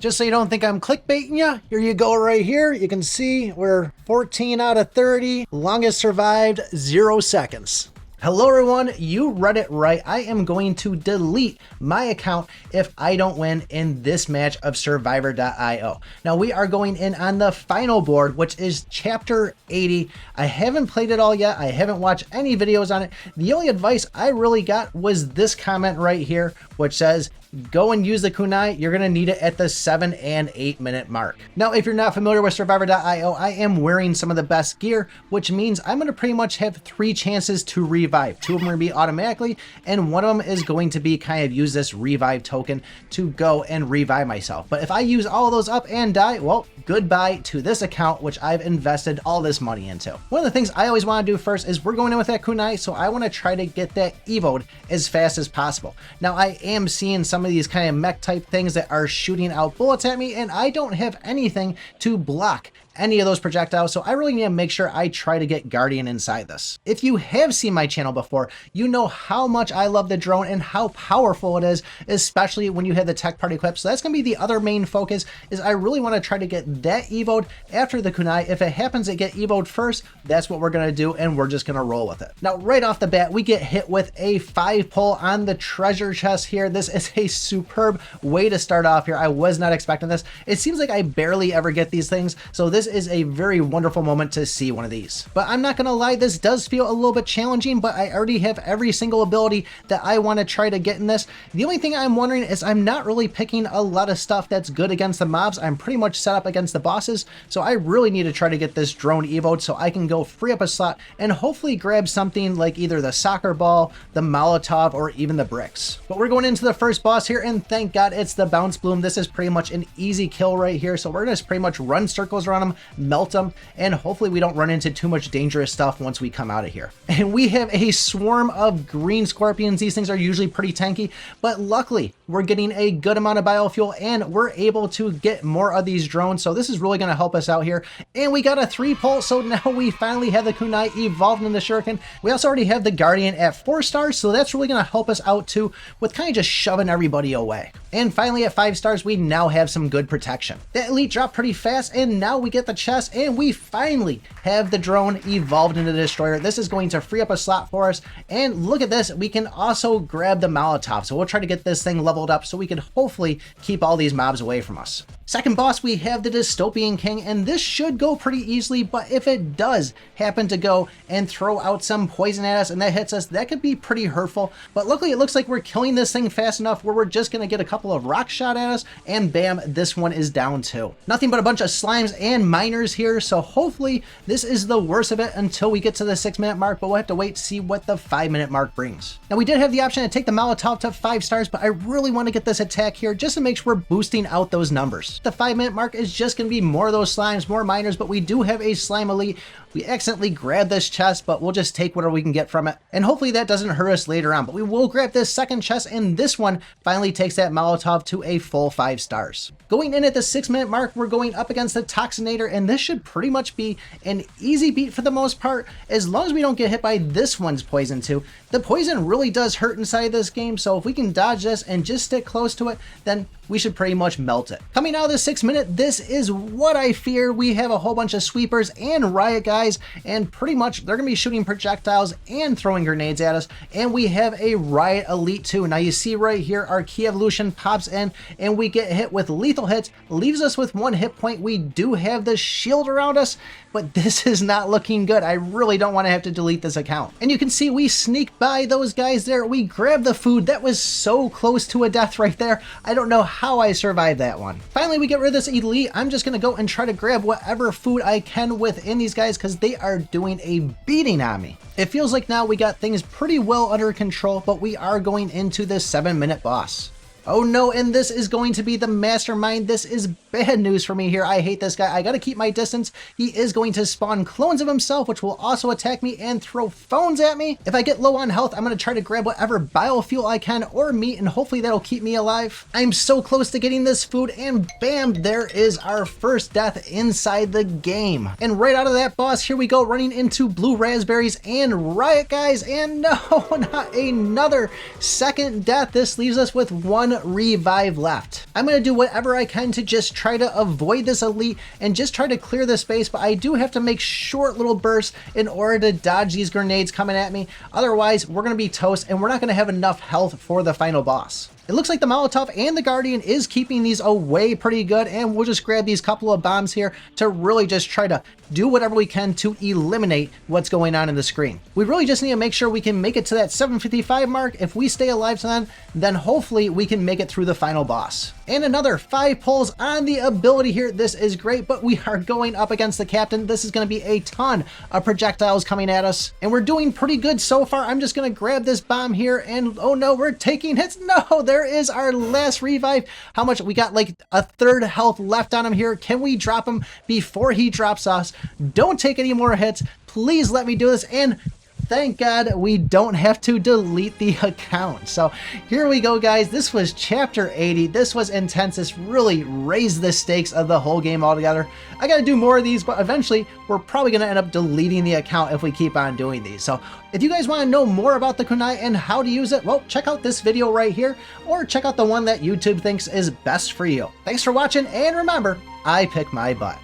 Just so you don't think I'm clickbaiting you, here you go right here. You can see we're 14 out of 30. Longest survived, 0 seconds. Hello everyone, you read it right. I am going to delete my account if I don't win in this match of Survivor.io. Now we are going in on the final board, which is chapter 80. I haven't played it all yet. I haven't watched any videos on it. The only advice I really got was this comment right here, which says, go and use the kunai. You're going to need it at the 7 and 8 minute mark. Now, if you're not familiar with Survivor.io, I am wearing some of the best gear, which means I'm going to pretty much have 3 chances to revive. 2 of them are going to be automatically, and 1 of them is going to be kind of use this revive token to go and revive myself. But if I use all those up and die, well, goodbye to this account, which I've invested all this money into. One of the things I always want to do first is we're going in with that kunai, so I want to try to get that evoed as fast as possible. Now, I am seeing some of these kind of mech type things that are shooting out bullets at me, and I don't have anything to block any of those projectiles, so I really need to make sure I try to get Guardian inside this. If you have seen my channel before, you know how much I love the drone and how powerful it is, especially when you have the tech part equipped. So that's going to be the other main focus, is I really want to try to get that evoed after the kunai. If it happens to get evoed first, that's what we're going to do, and we're just going to roll with it. Now, right off the bat, we get hit with a 5 pull on the treasure chest here. This is a superb way to start off here. I was not expecting this. It seems like I barely ever get these things, so this is a very wonderful moment to see one of these. But I'm not gonna lie, this does feel a little bit challenging, but I already have every single ability that I want to try to get in this. The only thing I'm wondering is I'm not really picking a lot of stuff that's good against the mobs. I'm pretty much set up against the bosses, so I really need to try to get this drone evoed so I can go free up a slot and hopefully grab something like either the soccer ball, the Molotov, or even the bricks. But we're going into the first boss here, and thank God it's the bounce bloom. This is pretty much an easy kill right here, so we're gonna pretty much run circles around him, melt them, and hopefully we don't run into too much dangerous stuff once we come out of here. And we have a swarm of green scorpions. These things are usually pretty tanky, but luckily we're getting a good amount of biofuel and we're able to get more of these drones, so this is really going to help us out here. And we got a 3 pull, so now we finally have the kunai evolved into the shuriken. We also already have the guardian at 4 stars, so that's really going to help us out too with kind of just shoving everybody away. And finally at 5 stars, we now have some good protection. The elite dropped pretty fast, and now we get the chest, and we finally have the drone evolved into the destroyer. This is going to free up a slot for us, and look at this, we can also grab the Molotov, so we'll try to get this thing leveled up so we can hopefully keep all these mobs away from us. Second boss, we have the Dystopian King, and this should go pretty easily, but if it does happen to go and throw out some poison at us and that hits us, that could be pretty hurtful. But luckily it looks like we're killing this thing fast enough where we're just going to get a couple of rocks shot at us, and bam, this one is down too. Nothing but a bunch of slimes and miners here, so hopefully this is the worst of it until we get to the 6 minute mark, but we'll have to wait to see what the 5 minute mark brings. Now we did have the option to take the Molotov to 5 stars, but I really want to get this attack here just to make sure we're boosting out those numbers. The 5 minute mark is just going to be more of those slimes, more miners, but we do have a slime elite. We accidentally grabbed this chest, but we'll just take whatever we can get from it, and hopefully that doesn't hurt us later on. But we will grab this second chest, and this one finally takes that Molotov to a full 5 stars. Going in at the 6 minute mark, we're going up against the Toxinator, and this should pretty much be an easy beat for the most part, as long as we don't get hit by this one's poison too. The poison really does hurt inside this game, so if we can dodge this and just stick close to it, then we should pretty much melt it. Coming out of the 6 minute, this is what I fear. We have a whole bunch of sweepers and riot guys, and pretty much they're gonna be shooting projectiles and throwing grenades at us, and we have a riot elite too. Now you see right here, our key evolution pops in and we get hit with lethal hits, leaves us with 1 hit point. We do have the shield around us, but this is not looking good. I really don't want to have to delete this account. And you can see we sneak by those guys there. We grab the food. That was so close to a death right there. I don't know how I survived that one. Finally, we get rid of this elite. I'm just going to go and try to grab whatever food I can within these guys because they are doing a beating on me. It feels like now we got things pretty well under control, but we are going into the 7 minute boss. Oh no, and this is going to be the mastermind. This is bad news for me here. I hate this guy. I gotta keep my distance. He is going to spawn clones of himself, which will also attack me and throw phones at me. If I get low on health, I'm gonna try to grab whatever biofuel I can or meat, and hopefully that'll keep me alive. I'm so close to getting this food, and bam, there is our first death inside the game. And right out of that boss, here we go, running into blue raspberries and riot guys, and no, not another second death. This leaves us with 1 one revive left. I'm going to do whatever I can to just try to avoid this elite and just try to clear the space, but I do have to make short little bursts in order to dodge these grenades coming at me. Otherwise, we're going to be toast and we're not going to have enough health for the final boss. It looks like the Molotov and the Guardian is keeping these away pretty good, and we'll just grab these couple of bombs here to really just try to do whatever we can to eliminate what's going on in the screen. We really just need to make sure we can make it to that 755 mark. If we stay alive to then hopefully we can make it through the final boss. And another 5 pulls on the ability here. This is great, but we are going up against the captain. This is going to be a ton of projectiles coming at us, and we're doing pretty good so far. I'm just going to grab this bomb here, and oh no, we're taking hits. No, there is our last revive. How much? We got like a third health left on him here. Can we drop him before he drops us? Don't take any more hits. Please let me do this. And thank God we don't have to delete the account. So here we go, guys. This was chapter 80. This was intense. This really raised the stakes of the whole game altogether. I got to do more of these, but eventually we're probably going to end up deleting the account if we keep on doing these. So if you guys want to know more about the kunai and how to use it, well, check out this video right here, or check out the one that YouTube thinks is best for you. Thanks for watching, and remember, I pick my butt.